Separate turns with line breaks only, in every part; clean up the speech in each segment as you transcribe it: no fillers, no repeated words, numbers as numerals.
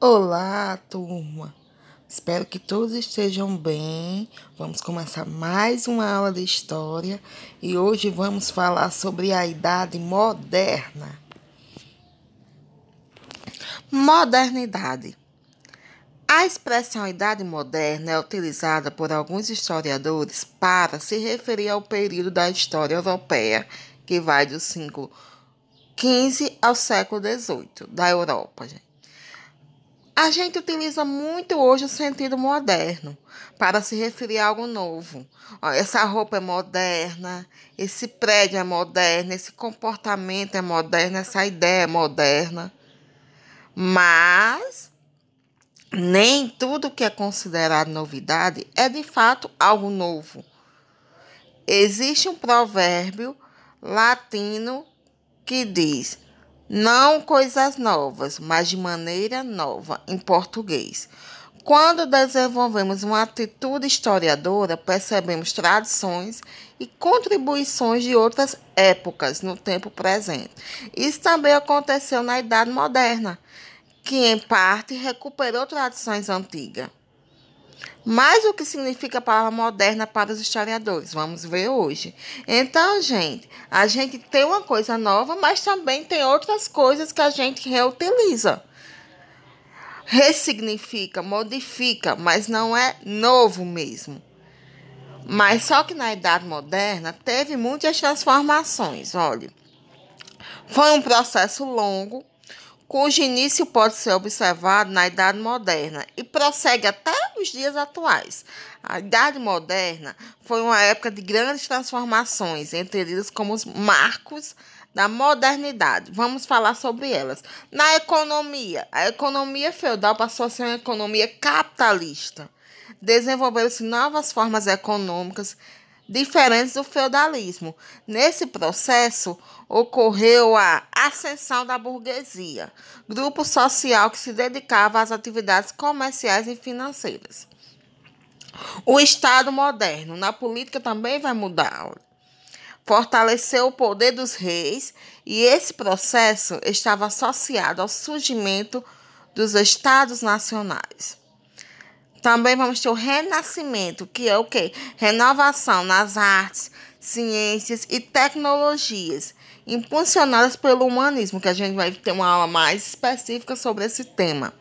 Olá, turma! Espero que todos estejam bem. Vamos começar mais uma aula de história e hoje vamos falar sobre a Idade Moderna. Modernidade. A expressão Idade Moderna é utilizada por alguns historiadores para se referir ao período da história europeia que vai do século XV ao século XVIII, da Europa. A gente utiliza muito hoje o sentido moderno para se referir a algo novo. Essa roupa é moderna, esse prédio é moderno, esse comportamento é moderno, essa ideia é moderna. Mas nem tudo que é considerado novidade é de fato algo novo. Existe um provérbio latino que diz: não coisas novas, mas de maneira nova, em português. Quando desenvolvemos uma atitude historiadora, percebemos tradições e contribuições de outras épocas no tempo presente. Isso também aconteceu na Idade Moderna, que em parte recuperou tradições antigas. Mas o que significa a palavra moderna para os historiadores? Vamos ver hoje. Então, a gente tem uma coisa nova, mas também tem outras coisas que a gente reutiliza. Ressignifica, modifica, mas não é novo mesmo. Mas só que na Idade Moderna teve muitas transformações. Olha, foi um processo longo, cujo início pode ser observado na Idade Moderna e prossegue até os dias atuais. A Idade Moderna foi uma época de grandes transformações, entendidas como os marcos da modernidade. Vamos falar sobre elas. Na economia, a economia feudal passou a ser uma economia capitalista. Desenvolveram-se novas formas econômicas diferentes do feudalismo. Nesse processo, ocorreu a ascensão da burguesia, grupo social que se dedicava às atividades comerciais e financeiras. O Estado moderno, na política, também vai mudar. Fortaleceu o poder dos reis e esse processo estava associado ao surgimento dos estados nacionais. Também vamos ter o Renascimento, que é o quê? Renovação nas artes, ciências e tecnologias, impulsionadas pelo humanismo, que a gente vai ter uma aula mais específica sobre esse tema.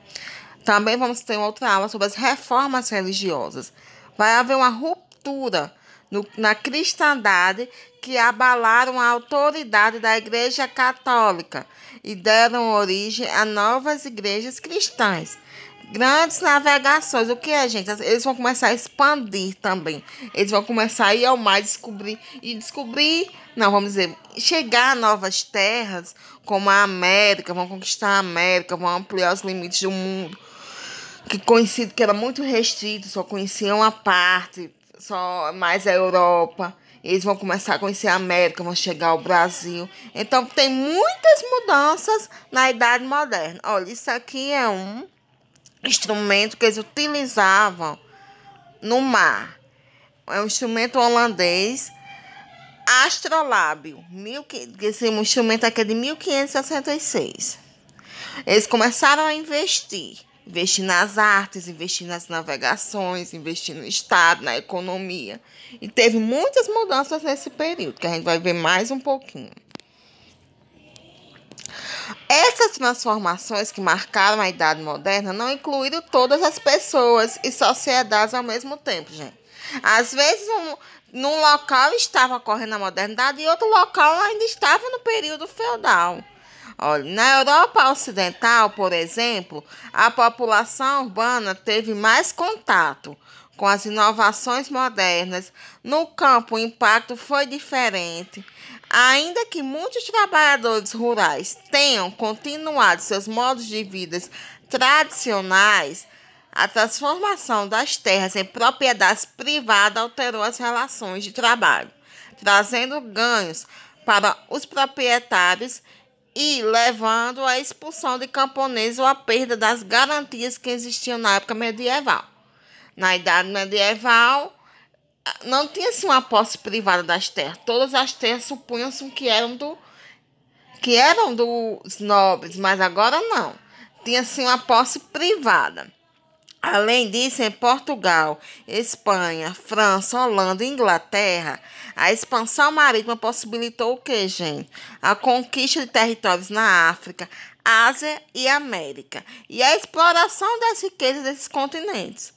Também vamos ter outra aula sobre as reformas religiosas. Vai haver uma ruptura na cristandade que abalaram a autoridade da Igreja Católica e deram origem a novas igrejas cristãs. Grandes navegações. O que é, gente? Eles vão começar a expandir também. Eles vão começar a ir ao mar, chegar a novas terras, como a América, vão conquistar a América, vão ampliar os limites do mundo, que era muito restrito, só conheciam uma parte, só mais a Europa. Eles vão começar a conhecer a América, vão chegar ao Brasil. Então, tem muitas mudanças na Idade Moderna. Olha, isso aqui é um instrumento que eles utilizavam no mar. É um instrumento holandês, astrolábio. Esse instrumento aqui é de 1566. Eles começaram a investir nas artes, investir nas navegações, investir no Estado, na economia. E teve muitas mudanças nesse período, que a gente vai ver mais um pouquinho. Essas transformações que marcaram a Idade Moderna não incluíram todas as pessoas e sociedades ao mesmo tempo, gente. Às vezes, num local estava ocorrendo a modernidade e outro local ainda estava no período feudal. Olha, na Europa Ocidental, por exemplo, a população urbana teve mais contato com as inovações modernas. No campo, o impacto foi diferente. Ainda que muitos trabalhadores rurais tenham continuado seus modos de vida tradicionais, a transformação das terras em propriedades privadas alterou as relações de trabalho, trazendo ganhos para os proprietários e levando à expulsão de camponeses ou à perda das garantias que existiam na época medieval. Na Idade Medieval, não tinha assim, uma posse privada das terras. Todas as terras supunham-se que eram dos nobres, mas agora não. tinha assim uma posse privada. Além disso, em Portugal, Espanha, França, Holanda e Inglaterra, a expansão marítima possibilitou o quê, gente? A conquista de territórios na África, Ásia e América, e a exploração das riquezas desses continentes.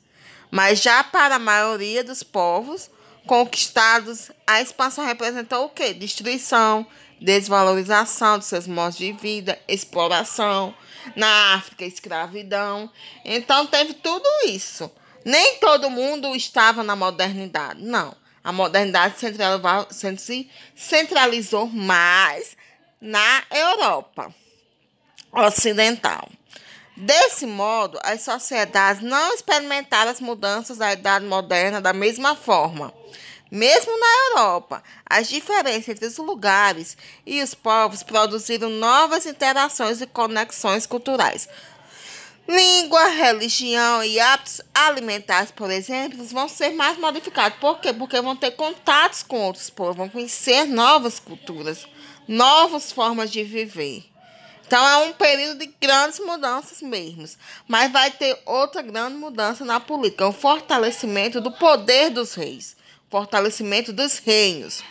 Mas já para a maioria dos povos conquistados, a expansão representou o quê? Destruição, desvalorização de seus modos de vida, exploração. Na África, escravidão. Então, teve tudo isso. Nem todo mundo estava na modernidade, não. A modernidade se centralizou mais na Europa Ocidental. Desse modo, as sociedades não experimentaram as mudanças da Idade Moderna da mesma forma. Mesmo na Europa, as diferenças entre os lugares e os povos produziram novas interações e conexões culturais. Língua, religião e hábitos alimentares, por exemplo, vão ser mais modificados. Por quê? Porque vão ter contatos com outros povos, vão conhecer novas culturas, novas formas de viver. Então, é um período de grandes mudanças mesmo. Mas vai ter outra grande mudança na política, o fortalecimento do poder dos reis, fortalecimento dos reinos.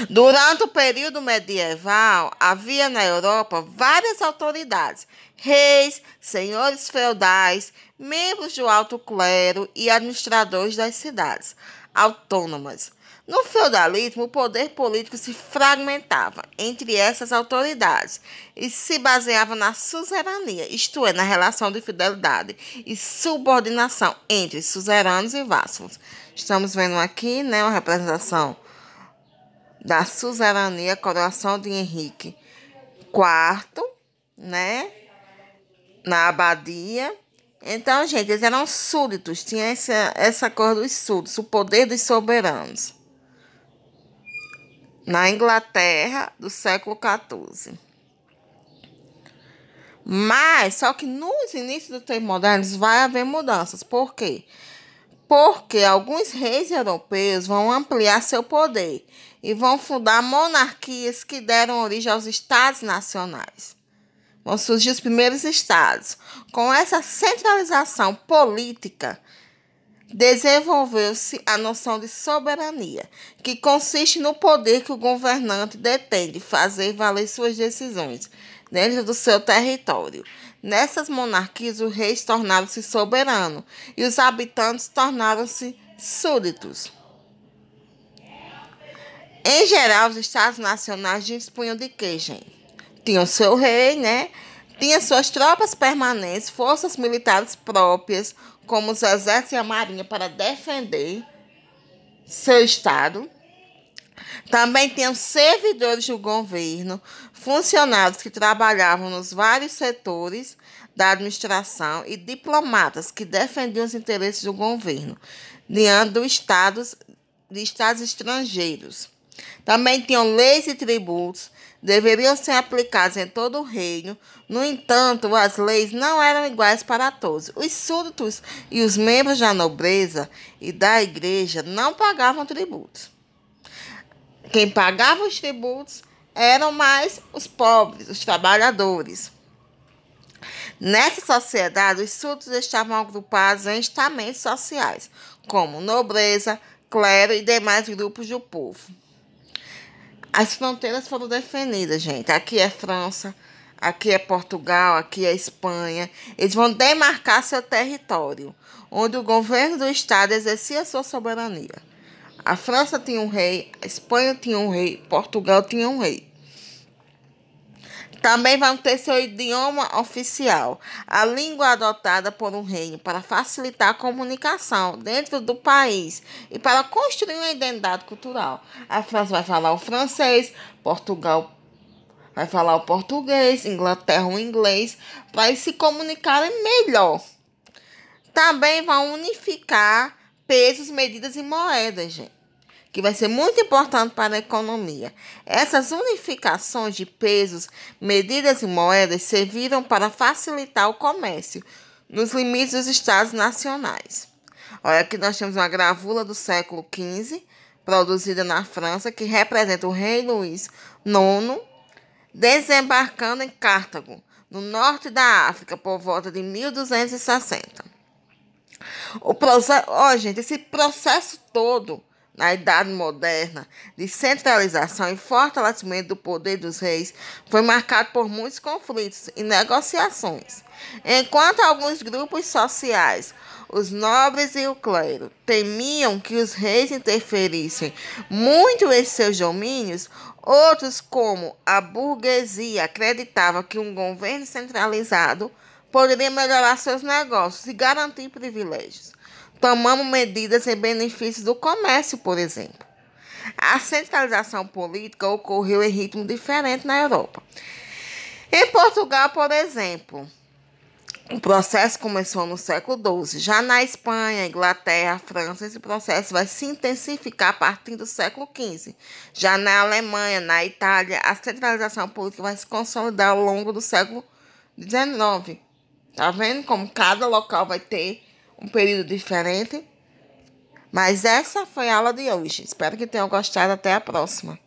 Durante o período medieval, havia na Europa várias autoridades, reis, senhores feudais, membros do alto clero e administradores das cidades autônomas. No feudalismo, o poder político se fragmentava entre essas autoridades e se baseava na suzerania, isto é, na relação de fidelidade e subordinação entre suzeranos e vassalos. Estamos vendo aqui, né, uma representação da suzerania, coroação de Henrique IV, né, na abadia. Então, gente, eles eram súditos, tinha essa cor dos súditos, o poder dos soberanos. Na Inglaterra do século XIV. Mas, só que nos inícios dos tempos modernos vai haver mudanças. Por quê? Porque alguns reis europeus vão ampliar seu poder e vão fundar monarquias que deram origem aos estados nacionais. Vão surgir os primeiros estados. Com essa centralização política, desenvolveu-se a noção de soberania, que consiste no poder que o governante detém de fazer valer suas decisões dentro do seu território. Nessas monarquias, os reis tornaram-se soberanos e os habitantes tornaram-se súditos. Em geral, os estados nacionais dispunham de quê, gente? Tinham seu rei, né? Tinha suas tropas permanentes, forças militares próprias, como os exércitos e a marinha, para defender seu estado. Também tinham servidores do governo, funcionários que trabalhavam nos vários setores da administração e diplomatas que defendiam os interesses do governo diante de estados estrangeiros. Também tinham leis e tributos, deveriam ser aplicados em todo o reino. No entanto, as leis não eram iguais para todos. Os súditos e os membros da nobreza e da igreja não pagavam tributos. Quem pagava os tributos eram mais os pobres, os trabalhadores. Nessa sociedade, os súditos estavam agrupados em estamentos sociais, como nobreza, clero e demais grupos do povo. As fronteiras foram definidas, gente. Aqui é França, aqui é Portugal, aqui é Espanha. Eles vão demarcar seu território, onde o governo do estado exercia sua soberania. A França tinha um rei, a Espanha tinha um rei, Portugal tinha um rei. Também vão ter seu idioma oficial, a língua adotada por um reino para facilitar a comunicação dentro do país e para construir uma identidade cultural. A França vai falar o francês, Portugal vai falar o português, Inglaterra o inglês, para eles se comunicarem melhor. Também vão unificar pesos, medidas e moedas, gente, que vai ser muito importante para a economia. Essas unificações de pesos, medidas e moedas serviram para facilitar o comércio nos limites dos estados nacionais. Olha, aqui nós temos uma gravura do século XV, produzida na França, que representa o rei Luís IX desembarcando em Cartago, no norte da África, por volta de 1260. Gente, esse processo todo, na Idade Moderna, de centralização e fortalecimento do poder dos reis, foi marcado por muitos conflitos e negociações. Enquanto alguns grupos sociais, os nobres e o clero, temiam que os reis interferissem muito em seus domínios, outros, como a burguesia, acreditavam que um governo centralizado poderia melhorar seus negócios e garantir privilégios. Tomamos medidas em benefício do comércio, por exemplo. A centralização política ocorreu em ritmo diferente na Europa. Em Portugal, por exemplo, o processo começou no século XII. Já na Espanha, Inglaterra, França, esse processo vai se intensificar a partir do século XV. Já na Alemanha, na Itália, a centralização política vai se consolidar ao longo do século XIX. Tá vendo como cada local vai ter um período diferente? Mas essa foi a aula de hoje. Espero que tenham gostado. Até a próxima.